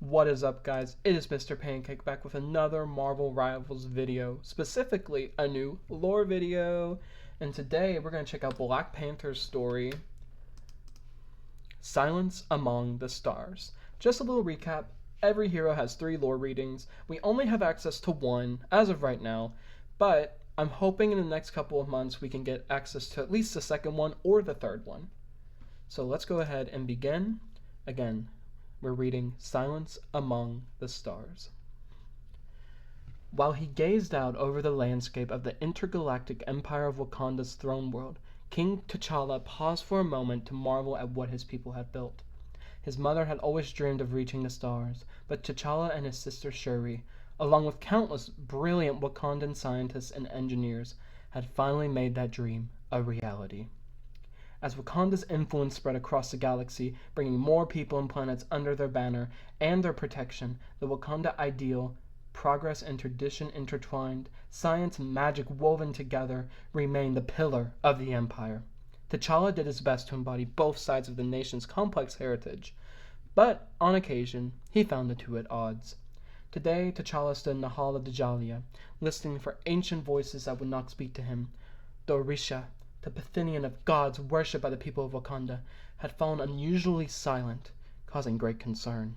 What is up, guys? It is Mr. Pancake back with another Marvel Rivals video, specifically a new lore video. And today we're going to check out Black Panther's story, Silence Among the Stars. Just a little recap, every hero has 3 lore readings. We only have access to 1 as of right now, but I'm hoping in the next couple of months we can get access to at least the second one or the third one. So let's go ahead and begin. Again, we're reading Silence Among the Stars. While he gazed out over the landscape of the intergalactic empire of Wakanda's throne world, King T'Challa paused for a moment to marvel at what his people had built. His mother had always dreamed of reaching the stars, but T'Challa and his sister Shuri, along with countless brilliant Wakandan scientists and engineers, had finally made that dream a reality. As Wakanda's influence spread across the galaxy, bringing more people and planets under their banner and their protection, the Wakanda ideal, progress and tradition intertwined, science and magic woven together, remained the pillar of the empire. T'Challa did his best to embody both sides of the nation's complex heritage, but on occasion, he found the two at odds. Today, T'Challa stood in the Hall of Djalia, listening for ancient voices that would not speak to him. The Orisha, the Pantheon of gods worshipped by the people of Wakanda, had fallen unusually silent, causing great concern.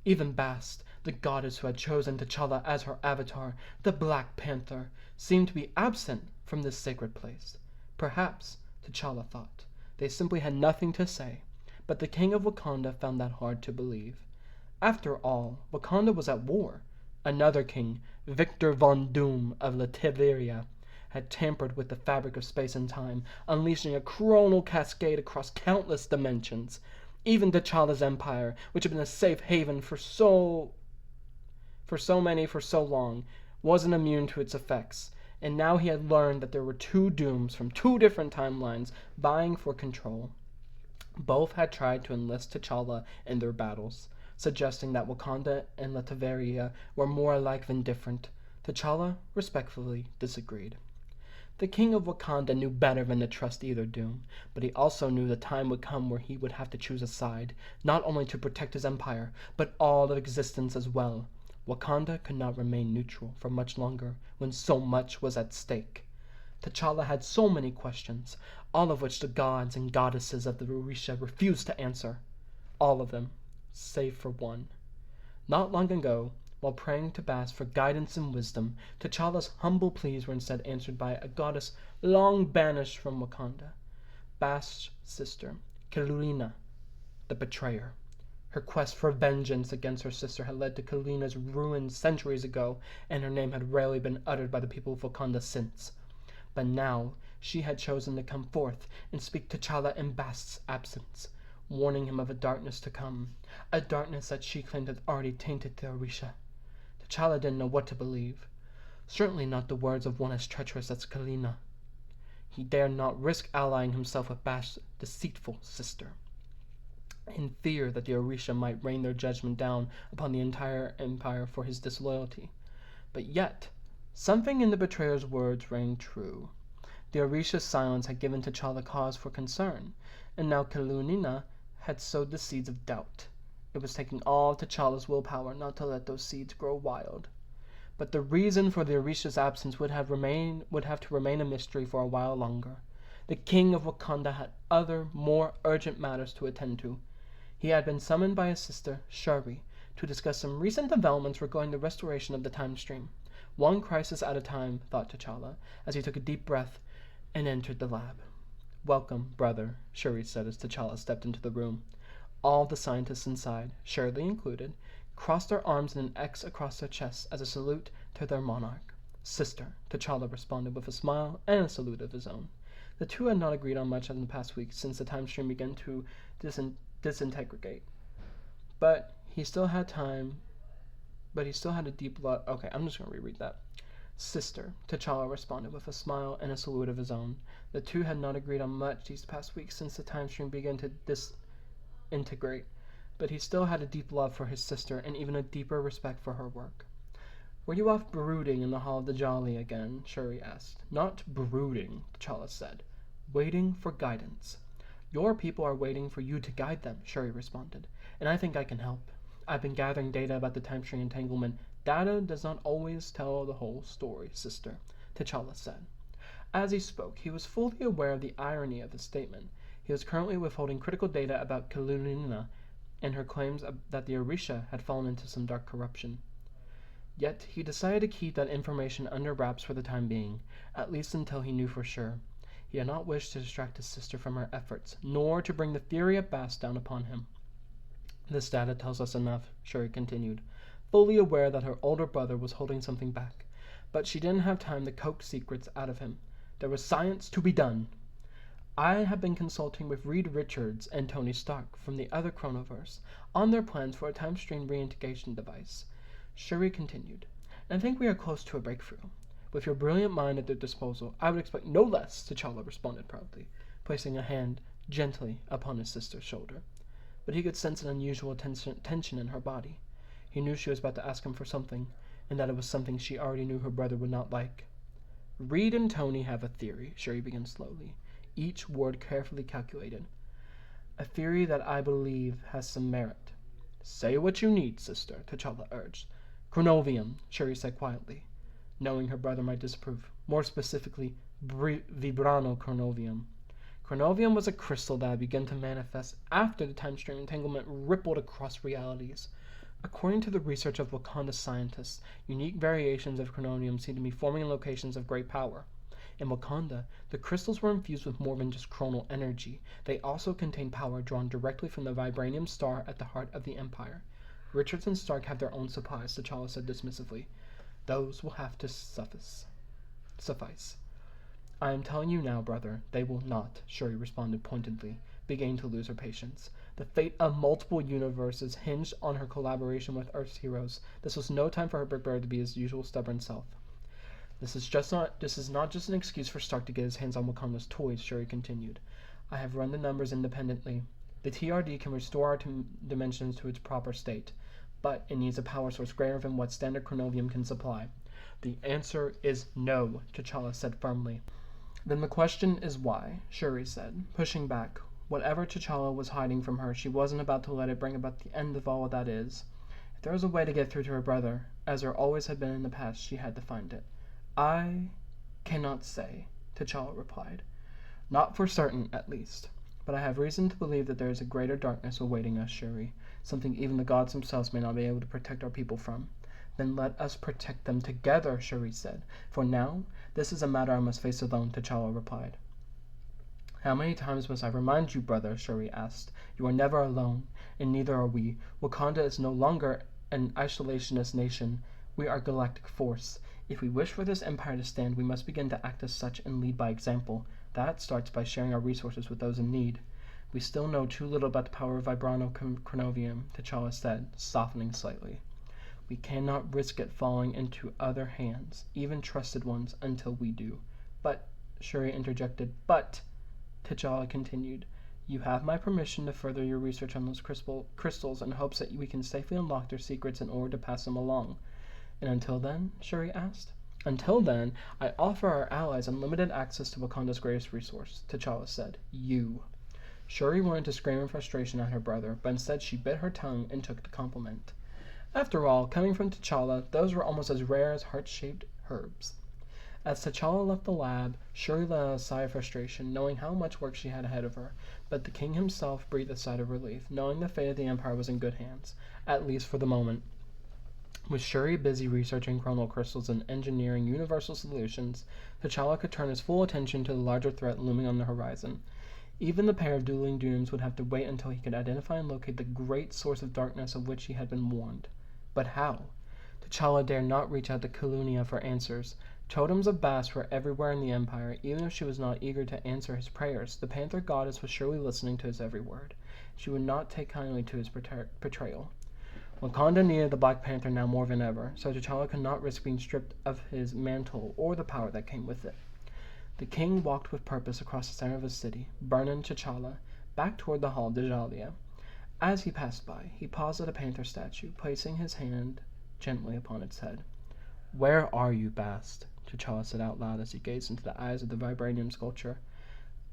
Even Bast, the goddess who had chosen T'Challa as her avatar, the Black Panther, seemed to be absent from this sacred place. Perhaps, T'Challa thought, they simply had nothing to say, but the king of Wakanda found that hard to believe. After all, Wakanda was at war. Another king, Victor Von Doom of Latveria, had tampered with the fabric of space and time, unleashing a coronal cascade across countless dimensions. Even T'Challa's empire, which had been a safe haven for so long, wasn't immune to its effects, and now he had learned that there were 2 dooms from 2 different timelines vying for control. Both had tried to enlist T'Challa in their battles, suggesting that Wakanda and Latveria were more alike than different. T'Challa respectfully disagreed. The king of Wakanda knew better than to trust either doom, but he also knew the time would come where he would have to choose a side, not only to protect his empire, but all of existence as well. Wakanda could not remain neutral for much longer when so much was at stake. T'Challa had so many questions, all of which the gods and goddesses of the Orisha refused to answer. All of them, save for one. Not long ago, while praying to Bast for guidance and wisdom, T'Challa's humble pleas were instead answered by a goddess long banished from Wakanda, Bast's sister, Kelurina, the betrayer. Her quest for vengeance against her sister had led to Kelurina's ruin centuries ago, and her name had rarely been uttered by the people of Wakanda since. But now she had chosen to come forth and speak T'Challa in Bast's absence, warning him of a darkness to come, a darkness that she claimed had already tainted the Orisha. T'Challa didn't know what to believe. Certainly not the words of one as treacherous as Kelurina. He dared not risk allying himself with Bast's deceitful sister, in fear that the Orisha might rain their judgment down upon the entire empire for his disloyalty. But yet, something in the betrayer's words rang true. The Orisha's silence had given T'Challa cause for concern, and now Kelurina had sowed the seeds of doubt. It was taking all of T'Challa's willpower not to let those seeds grow wild. But the reason for the Orisha's absence would have to remain a mystery for a while longer. The king of Wakanda had other, more urgent matters to attend to. He had been summoned by his sister, Shuri, to discuss some recent developments regarding the restoration of the time stream. One crisis at a time, thought T'Challa, as he took a deep breath and entered the lab. "Welcome, brother," Shuri said as T'Challa stepped into the room. All the scientists inside, Shirley included, crossed their arms in an X across their chests as a salute to their monarch. "Sister," T'Challa responded with a smile and a salute of his own. The two had not agreed on much in the past week since the time stream began to disintegrate. But he still had a deep love. Okay, I'm just going to reread that. "Sister," T'Challa responded with a smile and a salute of his own. The two had not agreed on much these past weeks since the time stream began to disintegrate, but he still had a deep love for his sister and even a deeper respect for her work. "Were you off brooding in the Hall of Djalia again?" Shuri asked. "Not brooding," T'Challa said. "Waiting for guidance." "Your people are waiting for you to guide them," Shuri responded, "and I think I can help. I've been gathering data about the time string entanglement. Data does not always tell the whole story, sister, T'Challa said. As he spoke, he was fully aware of the irony of his statement. He was currently withholding critical data about Kalunina and her claims that the Orisha had fallen into some dark corruption. Yet he decided to keep that information under wraps for the time being, at least until he knew for sure. He had not wished to distract his sister from her efforts, nor to bring the theory of Bast down upon him. This data tells us enough, Shuri continued, fully aware that her older brother was holding something back. But she didn't have time to coax secrets out of him. There was science to be done. I have been consulting with Reed Richards and Tony Stark from the other Chronoverse on their plans for a time-stream reintegration device. Shuri continued, and I think we are close to a breakthrough. With your brilliant mind at their disposal, I would expect no less, T'Challa responded proudly, placing a hand gently upon his sister's shoulder. But he could sense an unusual tension in her body. He knew she was about to ask him for something, and that it was something she already knew her brother would not like. Reed and Tony have a theory, Shuri began slowly, each word carefully calculated. A theory that I believe has some merit. Say what you need, sister, T'Challa urged. Chronovium, Shuri said quietly, knowing her brother might disapprove. More specifically, Vibrano Chronovium. Chronovium was a crystal that had begun to manifest after the time-stream entanglement rippled across realities. According to the research of Wakanda scientists, unique variations of chronomium seem to be forming in locations of great power. In Wakanda, the crystals were infused with more than just chronal energy. They also contained power drawn directly from the vibranium star at the heart of the Empire. Richards and Stark have their own supplies, T'Challa said dismissively. Those will have to suffice. I am telling you now, brother, they will not, Shuri responded pointedly, beginning to lose her patience. The fate of multiple universes hinged on her collaboration with Earth's heroes. This was no time for her big brother to be his usual stubborn self. This is not just an excuse for Stark to get his hands on Wakanda's toys, Shuri continued. I have run the numbers independently. The TRD can restore our dimensions to its proper state, but it needs a power source greater than what standard chronovium can supply. The answer is no, T'Challa said firmly. Then the question is why, Shuri said, pushing back. Whatever T'Challa was hiding from her, she wasn't about to let it bring about the end of all that is. If there was a way to get through to her brother, as there always had been in the past, she had to find it. I cannot say, T'Challa replied. Not for certain, at least. But I have reason to believe that there is a greater darkness awaiting us, Shuri, something even the gods themselves may not be able to protect our people from. Then let us protect them together, Shuri said. For now, this is a matter I must face alone, T'Challa replied. How many times must I remind you, brother, Shuri asked. You are never alone, and neither are we. Wakanda is no longer an isolationist nation. We are a galactic force. If we wish for this empire to stand, we must begin to act as such and lead by example. That starts by sharing our resources with those in need. We still know too little about the power of Vibrano Chronovium, T'Challa said, softening slightly. We cannot risk it falling into other hands, even trusted ones, until we do. But, Shuri interjected, T'Challa continued, you have my permission to further your research on those crystals in hopes that we can safely unlock their secrets in order to pass them along. And until then, Shuri asked. Until then, I offer our allies unlimited access to Wakanda's greatest resource, T'Challa said. You. Shuri wanted to scream in frustration at her brother, but instead she bit her tongue and took the compliment. After all, coming from T'Challa, those were almost as rare as heart-shaped herbs. As T'Challa left the lab, Shuri let out a sigh of frustration, knowing how much work she had ahead of her, but the king himself breathed a sigh of relief, knowing the fate of the Empire was in good hands, at least for the moment. With Shuri busy researching chronal crystals and engineering universal solutions, T'Challa could turn his full attention to the larger threat looming on the horizon. Even the pair of dueling dooms would have to wait until he could identify and locate the great source of darkness of which he had been warned. But how? T'Challa dared not reach out to Kalunia for answers. Totems of Bast were everywhere in the Empire. Even if she was not eager to answer his prayers, the Panther goddess was surely listening to his every word. She would not take kindly to his betrayal. Wakanda needed the Black Panther now more than ever, so T'Challa could not risk being stripped of his mantle or the power that came with it. The king walked with purpose across the center of his city, burning T'Challa, back toward the Hall of Djalia. As he passed by, he paused at a panther statue, placing his hand gently upon its head. Where are you, Bast? T'Challa said out loud as he gazed into the eyes of the vibranium sculpture.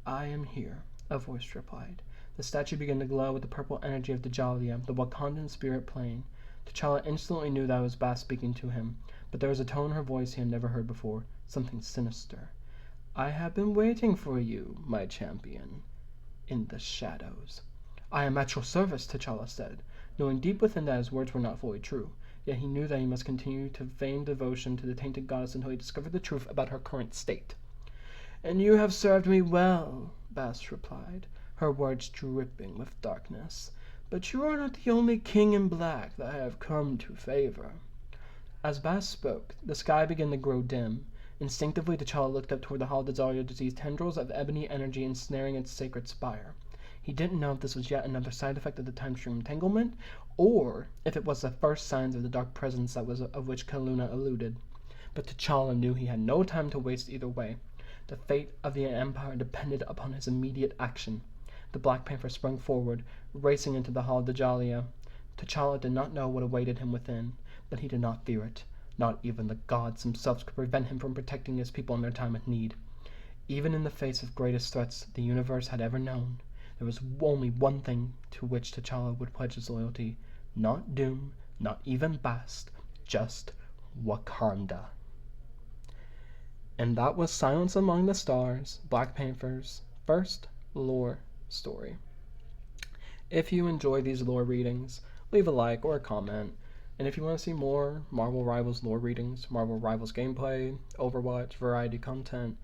I am here, a voice replied. The statue began to glow with the purple energy of Djalia, the Wakandan spirit playing. T'Challa instantly knew that it was Bast speaking to him, but there was a tone in her voice he had never heard before, something sinister. I have been waiting for you, my champion, in the shadows. I am at your service, T'Challa said, knowing deep within that his words were not fully true. Yet he knew that he must continue to feign devotion to the tainted goddess until he discovered the truth about her current state. And you have served me well, Bast replied, her words dripping with darkness. But you are not the only king in black that I have come to favor. As Bast spoke, the sky began to grow dim. Instinctively, T'Challa looked up toward the Hall of Djalia to see tendrils of ebony energy ensnaring its sacred spire. He didn't know if this was yet another side effect of the time stream entanglement, or if it was the first signs of the dark presence of which Kaluna alluded. But T'Challa knew he had no time to waste either way. The fate of the Empire depended upon his immediate action. The Black Panther sprung forward, racing into the Hall of Djalia. T'Challa did not know what awaited him within, but he did not fear it. Not even the gods themselves could prevent him from protecting his people in their time of need. Even in the face of greatest threats the universe had ever known, there was only one thing to which T'Challa would pledge his loyalty. Not Doom, not even Bast, just Wakanda. And that was Silence Among the Stars, Black Panther's first lore story. If you enjoy these lore readings, leave a like or a comment. And if you want to see more Marvel Rivals lore readings, Marvel Rivals gameplay, Overwatch, variety content,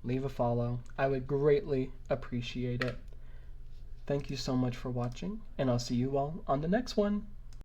leave a follow. I would greatly appreciate it. Thank you so much for watching, and I'll see you all on the next one.